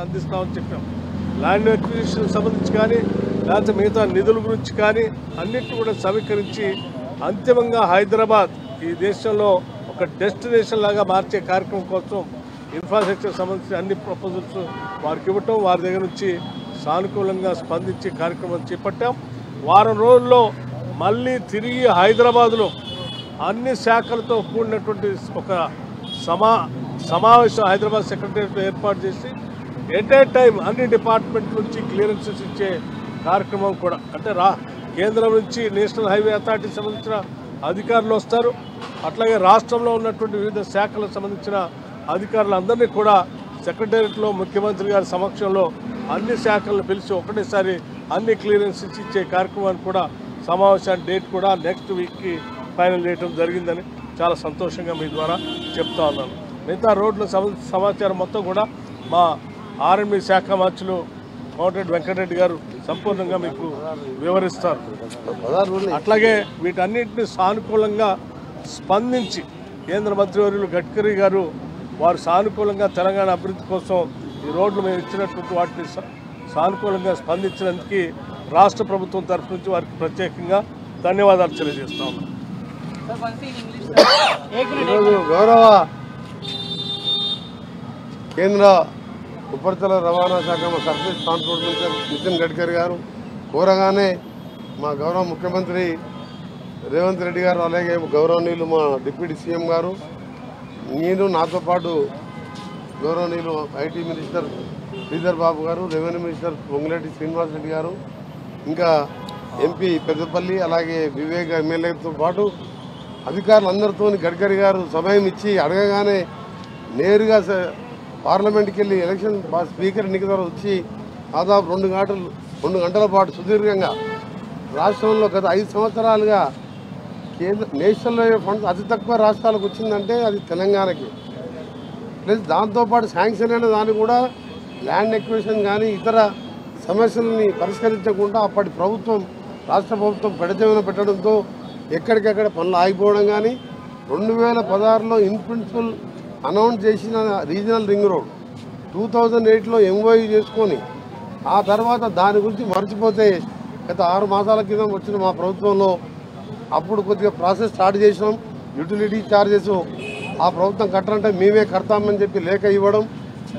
అందిస్తామని చెప్పాం. Land acquisition సంబంధించి కానీ లేకపోతే మిగతా నిధుల గురించి కానీ అన్నిటిని కూడా సమీకరించి అంతిమంగా హైదరాబాద్ ఈ దేశంలో ఒక డెస్టినేషన్ లాగా మార్చే కార్యక్రమం కోసం ఇన్ఫ్రాస్ట్రక్చర్ సంబంధించిన అన్ని ప్రపోజల్స్ వారికి ఇవ్వటం, వారి దగ్గర నుంచి సానుకూలంగా స్పందించి కార్యక్రమం చేపట్టాం. వారం రోజుల్లో మళ్ళీ తిరిగి హైదరాబాద్లో అన్ని శాఖలతో కూడినటువంటి ఒక సమావేశం హైదరాబాద్ సెక్రటరియట్లో ఏర్పాటు చేసి ఎట్ ఏ టైం అన్ని డిపార్ట్మెంట్ నుంచి క్లియరెన్సెస్ ఇచ్చే కార్యక్రమం కూడా, అంటే కేంద్రం నుంచి నేషనల్ హైవే అథారిటీ సంబంధించిన అధికారులు వస్తారు, అట్లాగే రాష్ట్రంలో ఉన్నటువంటి వివిధ శాఖలకు సంబంధించిన అధికారులందరినీ కూడా సెక్రటరియట్లో ముఖ్యమంత్రి గారి సమక్షంలో అన్ని శాఖలను పిలిచి ఒకటేసారి అన్ని క్లియరెన్సెస్ ఇచ్చే కార్యక్రమాన్ని కూడా సమావేశాన్ని డేట్ కూడా నెక్స్ట్ వీక్కి ఫైనల్ చేయడం జరిగిందని చాలా సంతోషంగా మీ ద్వారా చెప్తా ఉన్నాను. మిగతా రోడ్ల సమాచారం మొత్తం కూడా మా ఆర్ఎండ్బి శాఖ మంత్రులు కోమటిరెడ్డి వెంకటరెడ్డి గారు సంపూర్ణంగా మీకు వివరిస్తారు. అట్లాగే వీటన్నింటినీ సానుకూలంగా స్పందించి కేంద్ర మంత్రివర్యులు గడ్కరీ గారు వారు సానుకూలంగా తెలంగాణ అభివృద్ధి కోసం ఈ రోడ్లు మేము ఇచ్చినటువంటి వాటిని సానుకూలంగా స్పందించినందుకు రాష్ట్ర ప్రభుత్వం తరఫు నుంచి వారికి ప్రత్యేకంగా ధన్యవాదాలు తెలియజేస్తా ఉన్నాం. ఈరోజు గౌరవ కేంద్ర ఉపరితల రవాణా శాఖ surface transport minister Nitin Gadkari గారు కోరగానే మా గౌరవ ముఖ్యమంత్రి రేవంత్ రెడ్డి గారు, అలాగే గౌరవనీయులు మా డిప్యూటీ సీఎం గారు, నేను నాతో పాటు గౌరవనీయులు ఐటీ మినిస్టర్ శ్రీధర్ బాబు గారు, రెవెన్యూ మినిస్టర్ పొంగులేటి శ్రీనివాస్ రెడ్డి గారు, ఇంకా ఎంపీ పెద్దపల్లి, అలాగే వివేక్ ఎమ్మెల్యేతో పాటు అధికారులందరితో గడ్కరీ గారు సమయం ఇచ్చి అడగగానే నేరుగా పార్లమెంట్కి వెళ్ళి ఎలక్షన్ స్పీకర్ ఎన్నిక ద్వారా వచ్చి దాదాపు 2 గంటల పాటు సుదీర్ఘంగా రాష్ట్రంలో గత 5 సంవత్సరాలుగా నేషనల్ హైవే ఫండ్స్ అతి తక్కువ రాష్ట్రాలకు వచ్చిందంటే అది తెలంగాణకి. ప్లస్ దాంతోపాటు శాంక్షన్ అయిన దాన్ని కూడా ల్యాండ్ ఎక్విజిషన్ కానీ ఇతర సమస్యలని పరిష్కరించకుండా అప్పటి ప్రభుత్వం రాష్ట్ర ప్రభుత్వం పెడచెవిన పెట్టడంతో ఎక్కడికెక్కడ పనులు ఆగిపోవడం కానీ 2016లో ఇన్ ప్రిన్సిపల్ అనౌన్స్ చేసిన రీజనల్ రింగ్ రోడ్ 2008లో ఎంఓయూ చేసుకొని ఆ తర్వాత దాని గురించి మర్చిపోతే గత 6 మాసాల క్రితం వచ్చిన మా ప్రభుత్వంలో అప్పుడు కొద్దిగా ప్రాసెస్ స్టార్ట్ చేసినాం. యూటిలిటీ ఛార్జెస్ ఆ ప్రభుత్వం కట్టాలంటే మేమే కడతామని చెప్పి లేఖ ఇవ్వడం,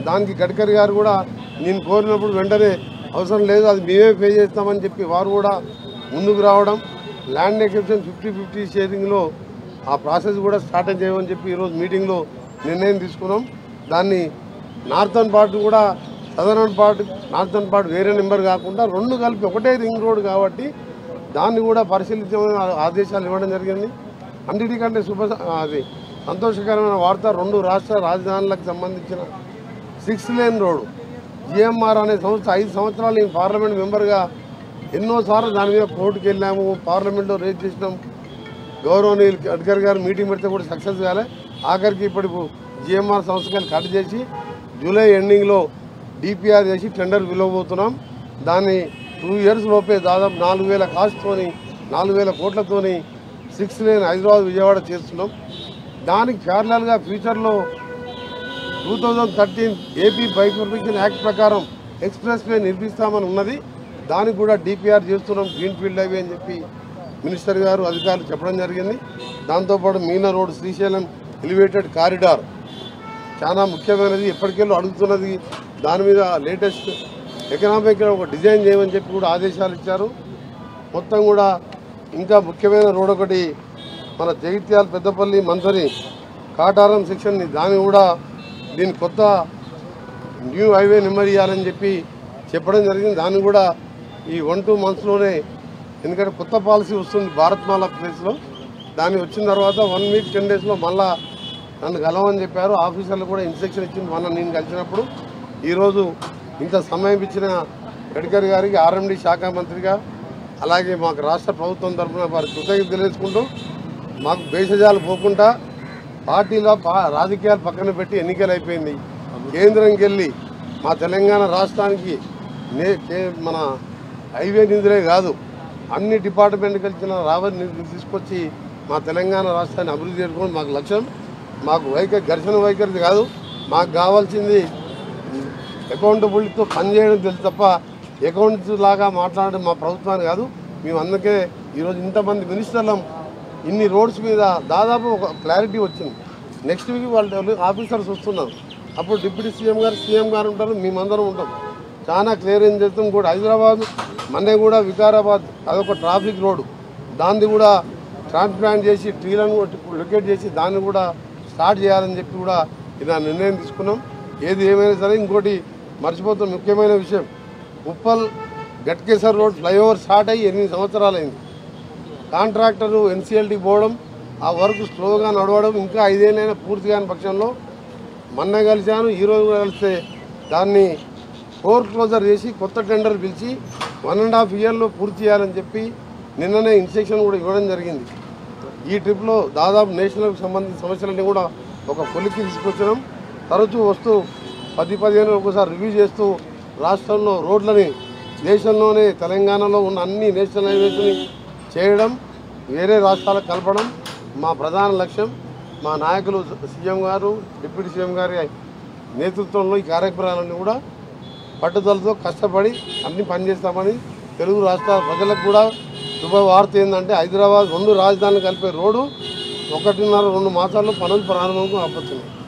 దానికి గడ్కరీ గారు కూడా నేను కోరినప్పుడు వెంటనే అవసరం లేదు అది మేమే పే చేస్తామని చెప్పి వారు కూడా ముందుకు రావడం, ల్యాండ్ ఎక్విజిషన్ 50-50 షేరింగ్లో ఆ ప్రాసెస్ కూడా స్టార్ట్ చేయమని చెప్పి ఈరోజు మీటింగ్లో నిర్ణయం తీసుకున్నాం. దాన్ని నార్థన్ పార్ట్ కూడా నార్థన్ పార్ట్ వేరే నెంబర్ కాకుండా 2 కలిపి ఒకటే రింగ్ రోడ్ కాబట్టి దాన్ని కూడా పరిశీలించమని ఆదేశాలు ఇవ్వడం జరిగింది. అన్నిటికంటే అది సంతోషకరమైన వార్త 2 రాష్ట్ర రాజధానులకు సంబంధించిన 6 లేన్ రోడ్డు జిఎంఆర్ అనే సంస్థ 5 సంవత్సరాలు నేను పార్లమెంట్ మెంబర్గా ఎన్నోసార్లు దాని మీద కోర్టుకు వెళ్ళాము, పార్లమెంట్లో రేజ్ చేసినాం. గౌరవనీయులు గడ్కరీ గారు మీటింగ్ పెడితే కూడా సక్సెస్ కాలే. ఆఖరికి ఇప్పుడు జిఎంఆర్ సంస్థకి కట్ చేసి జూలై ఎండింగ్లో డిపిఆర్ చేసి టెండర్ పిలవబోతున్నాం. దాన్ని 2 ఇయర్స్ లోపే దాదాపు 4,000 కాస్ట్తోని 4,000 కోట్లతోని 6 లేన్ హైదరాబాద్ విజయవాడ చేస్తున్నాం. దానికి ప్యారలల్గా ఫ్యూచర్లో 2013 ఏపీ బైఫర్కేషన్ యాక్ట్ ప్రకారం ఎక్స్ప్రెస్ వే నిర్మిస్తామని ఉన్నది. దానికి కూడా డిపిఆర్ చేస్తున్నాం, గ్రీన్ ఫీల్డ్ హైవే అని చెప్పి మినిస్టర్ గారు అధికారులు చెప్పడం జరిగింది. దాంతోపాటు Meena road Srisailam elevated corridor చాలా ముఖ్యమైనది, ఎప్పటికెళ్ళో అడుగుతున్నది. దాని మీద లేటెస్ట్ ఎకనామిక్గా ఒక డిజైన్ చేయమని చెప్పి కూడా ఆదేశాలు ఇచ్చారు. మొత్తం కూడా ఇంకా ముఖ్యమైన రోడ్ ఒకటి మన జగిత్యాల పెద్దపల్లి మంథని కాటారం సెక్షన్, దాన్ని కూడా దీని కొత్త న్యూ హైవే నెంబర్ ఇవ్వాలని చెప్పి చెప్పడం జరిగింది. దాన్ని కూడా ఈ 1-2 మంత్స్లోనే, ఎందుకంటే కొత్త పాలసీ వస్తుంది భారత్మాల ప్లేస్లో, దాన్ని వచ్చిన తర్వాత 1 వీక్ 10 డేస్లో మళ్ళా నన్ను కలవని చెప్పారు. ఆఫీసర్లు కూడా ఇన్స్ట్రక్షన్ ఇచ్చింది మొన్న నేను కలిసినప్పుడు. ఈరోజు ఇంత సమయం ఇచ్చిన గడ్కరీ గారికి ఆర్ఎండ్బి శాఖ మంత్రిగా, అలాగే మాకు రాష్ట్ర ప్రభుత్వం తరఫున వారి కృతజ్ఞత తెలియజేసుకుంటూ, మాకు భేషజాలు పోకుండా పార్టీలో రాజకీయాలు పక్కన పెట్టి ఎన్నికలు అయిపోయింది, కేంద్రంకి వెళ్ళి మా తెలంగాణ రాష్ట్రానికి మన హైవే నిధులే కాదు అన్ని డిపార్ట్మెంట్కి వచ్చిన రాబడి నిధులు తీసుకొచ్చి మా తెలంగాణ రాష్ట్రాన్ని అభివృద్ధి చేసుకోవడం మాకు లక్ష్యం. మాకు ఘర్షణ వైఖరి కాదు, మాకు కావాల్సింది అకౌంటబిలిటీతో పనిచేయడం తెలుసు తప్ప అకౌంట్స్ లాగా మాట్లాడడం మా ప్రభుత్వాన్ని కాదు. మేము అందుకే ఈరోజు ఇంతమంది మినిస్టర్లం ఇన్ని రోడ్స్ మీద దాదాపు ఒక క్లారిటీ వచ్చింది. నెక్స్ట్ వీక్ వాళ్ళు ఆఫీసర్స్ వస్తున్నారు. అప్పుడు డిప్యూటీ సీఎం గారు ఉంటారు, మేమందరం ఉంటాం. చాలా క్లియర్ ఏం చేస్తాం కూడా. హైదరాబాద్ మొన్నే కూడా వికారాబాద్ అదొక ట్రాఫిక్ రోడ్డు, దాన్ని కూడా ట్రాన్స్ప్లాంట్ చేసి ట్రీలను లొకేట్ చేసి దాన్ని కూడా స్టార్ట్ చేయాలని చెప్పి కూడా ఇలా నిర్ణయం తీసుకున్నాం. ఏది ఏమైనా సరే ఇంకోటి మర్చిపోతాం, ముఖ్యమైన విషయం, Uppal Ghatkesar road flyover start అయ్యి 8 సంవత్సరాలు అయింది. కాంట్రాక్టరు ఎన్సీఎల్టీ పోవడం, ఆ వర్క్ స్లోగా నడవడం, ఇంకా 5 ఏళ్ళైనా పూర్తి కాని పక్షంలో మొన్న కలిశాను, ఈరోజు కూడా కలిస్తే దాన్ని క్లోజర్ చేసి కొత్త టెండర్ పిలిచి 1.5 ఇయర్లో పూర్తి చేయాలని చెప్పి నిన్ననే ఇన్స్ట్రక్షన్ కూడా ఇవ్వడం జరిగింది. ఈ ట్రిప్లో దాదాపు నేషనల్కి సంబంధించిన సమస్యలన్నీ కూడా ఒక కొలిక్కి తీసుకొచ్చినాం. తరచూ వస్తూ 10-15 ఒకసారి రివ్యూ చేస్తూ రాష్ట్రంలో రోడ్లని దేశంలోనే తెలంగాణలో ఉన్న అన్ని నేషనల్ హైవేస్ని చేయడం, వేరే రాష్ట్రాలకు కలపడం మా ప్రధాన లక్ష్యం. మా నాయకులు సీఎం గారు, డిప్యూటీ సీఎం గారి నేతృత్వంలో ఈ కార్యక్రమాలన్నీ కూడా పట్టుదలతో కష్టపడి అన్ని పనిచేస్తామని తెలుగు రాష్ట్రాల ప్రజలకు కూడా శుభవార్త ఏంటంటే హైదరాబాద్ 2 రాజధానులు కలిపే రోడ్డు 1.5-2 మాసాల్లో పనులు ప్రారంభం అవ్వబోతున్నాయి.